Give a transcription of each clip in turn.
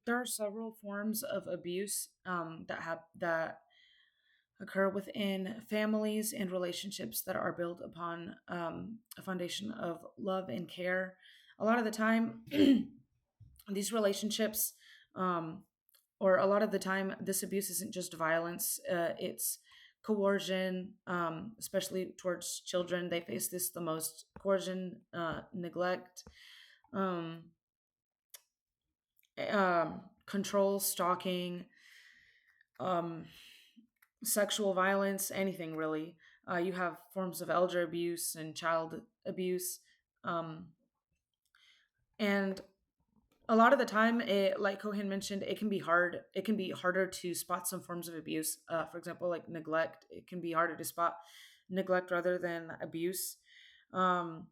there are several forms of abuse that occur within families and relationships that are built upon a foundation of love and care. A lot of the time, these relationships, um, or a lot of the time, this abuse isn't just violence, it's coercion, especially towards children. They face this the most: coercion, neglect, um, control, stalking, um, sexual violence, anything really. You have forms of elder abuse and child abuse. Um, and a lot of the time, like Cohen mentioned, it can be hard. It can be harder to spot some forms of abuse. For example, like neglect. It can be harder to spot neglect rather than abuse. Um,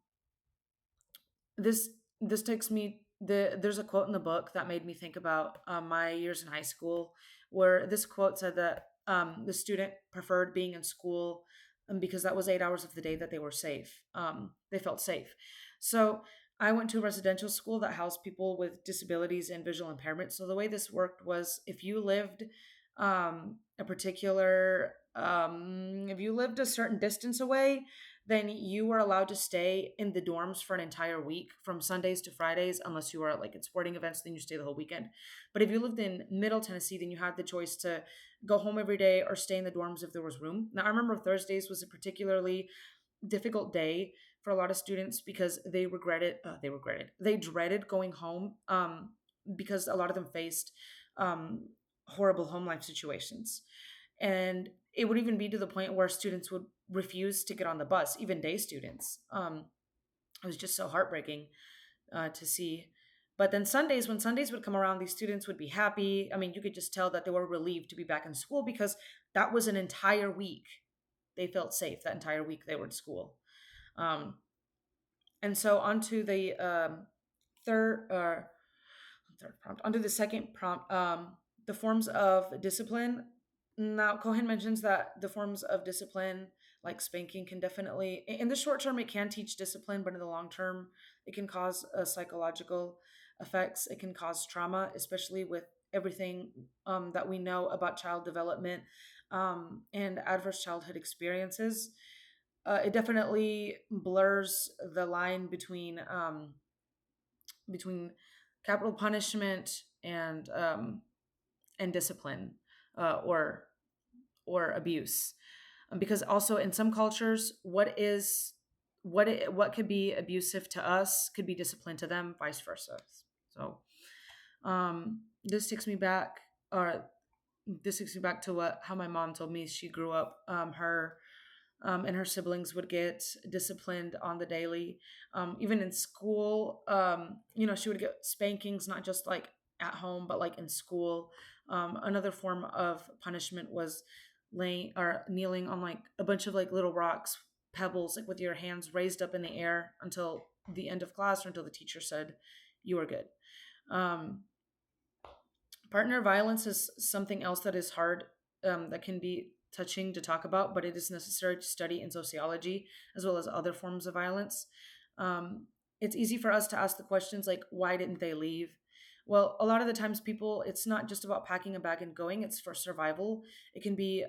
this this takes me there's a quote in the book that made me think about my years in high school, where this quote said that the student preferred being in school because that was 8 hours of the day that they were safe. They felt safe. So I went to a residential school that housed people with disabilities and visual impairment. So the way this worked was, if you lived a certain distance away, then you were allowed to stay in the dorms for an entire week from Sundays to Fridays, unless you were like at sporting events, then you stay the whole weekend. But if you lived in Middle Tennessee, then you had the choice to go home every day or stay in the dorms if there was room. Now, I remember Thursdays was a particularly difficult day for a lot of students because they dreaded going home, because a lot of them faced um, horrible home life situations. And it would even be to the point where students would refuse to get on the bus, even day students. It was just so heartbreaking to see. But then Sundays, when Sundays would come around, these students would be happy. I mean, you could just tell that they were relieved to be back in school because that was an entire week. They felt safe that entire week they were at school. Um, and so onto the third or third prompt, onto the second prompt, the forms of discipline. Now, Cohen mentions that the forms of discipline, like spanking, can definitely, in the short term, it can teach discipline, but in the long term, it can cause psychological effects. It can cause trauma, especially with everything that we know about child development and adverse childhood experiences. It definitely blurs the line between capital punishment and discipline, or abuse. Because also in some cultures, what could be abusive to us could be discipline to them, vice versa. So this takes me back, or this takes me back to what how my mom told me she grew up. Her and her siblings would get disciplined on the daily. Even in school, she would get spankings, not just like at home, but like in school. Another form of punishment was laying or kneeling on like a bunch of like little rocks, pebbles, like with your hands raised up in the air until the end of class or until the teacher said you were good. Um, Partner violence is something else that is hard, that can be touching to talk about, but it is necessary to study in sociology as well as other forms of violence. It's easy for us to ask the questions like, why didn't they leave? Well, a lot of the times, people, it's not just about packing a bag and going, it's for survival. It can be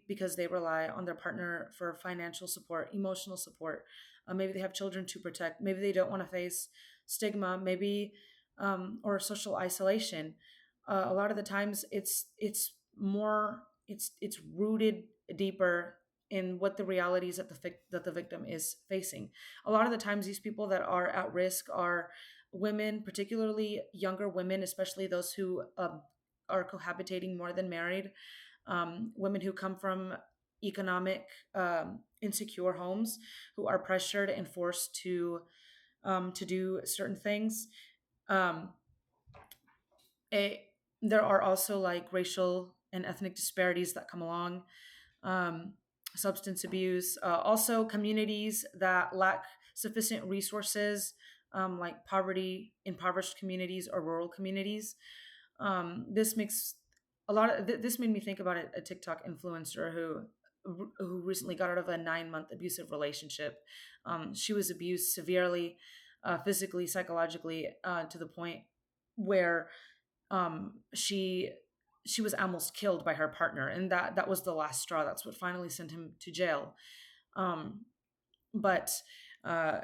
because they rely on their partner for financial support, emotional support. Maybe they have children to protect. Maybe they don't want to face stigma. Maybe or social isolation. A lot of the times, it's rooted deeper in what the realities that the victim is facing. A lot of the times, these people that are at risk are women, particularly younger women, especially those who are cohabitating more than married. Women who come from economic insecure homes, who are pressured and forced to do certain things. um, it, there are also like racial and ethnic disparities that come along, um, substance abuse, also communities that lack sufficient resources, like impoverished communities or rural communities. This makes this made me think about a TikTok influencer who recently got out of a 9 month abusive relationship. She was abused severely, physically, psychologically, to the point where She was almost killed by her partner, and that was the last straw. That's what finally sent him to jail. um but uh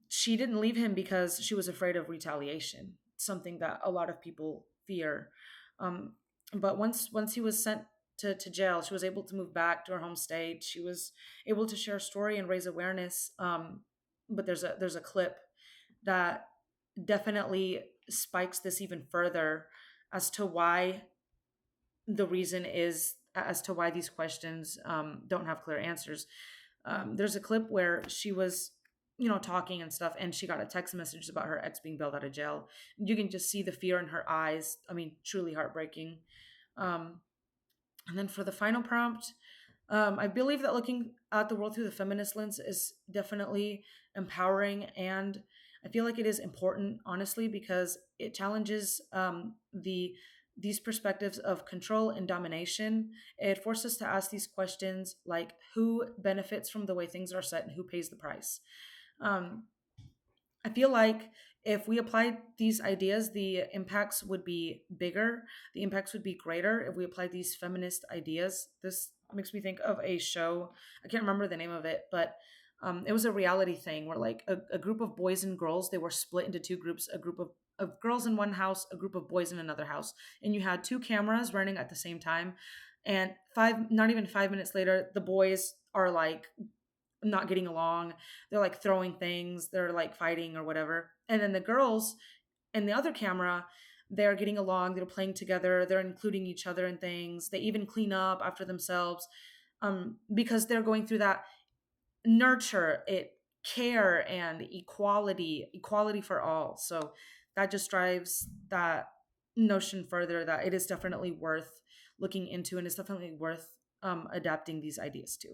she didn't leave him because she was afraid of retaliation, something that a lot of people fear. um but once he was sent to jail, she was able to move back to her home state. She was able to share a story and raise awareness. But there's a clip that definitely spikes this even further as to why the reason is as to why these questions don't have clear answers. There's a clip where she was, talking and stuff, and she got a text message about her ex being bailed out of jail. You can just see the fear in her eyes. I mean, truly heartbreaking. Um, and then for the final prompt, I believe that looking at the world through the feminist lens is definitely empowering, and I feel like it is important, honestly, because it challenges these perspectives of control and domination. It forces us to ask these questions like who benefits from the way things are set and who pays the price. Um, I feel like if we applied these ideas, the impacts would be bigger. The impacts would be greater if we applied these feminist ideas. This makes me think of a show. I can't remember the name of it, but it was a reality thing where like a group of boys and girls, they were split into two groups, a group of girls in one house, a group of boys in another house. And you had two cameras running at the same time. And not even 5 minutes later, the boys are like not getting along. They're like throwing things, they're like fighting or whatever. And then the girls in the other camera, they're getting along, they're playing together, they're including each other in things. They even clean up after themselves, because they're going through that nurture, it care and equality for all. So that just drives that notion further that it is definitely worth looking into, and it's definitely worth adapting these ideas to.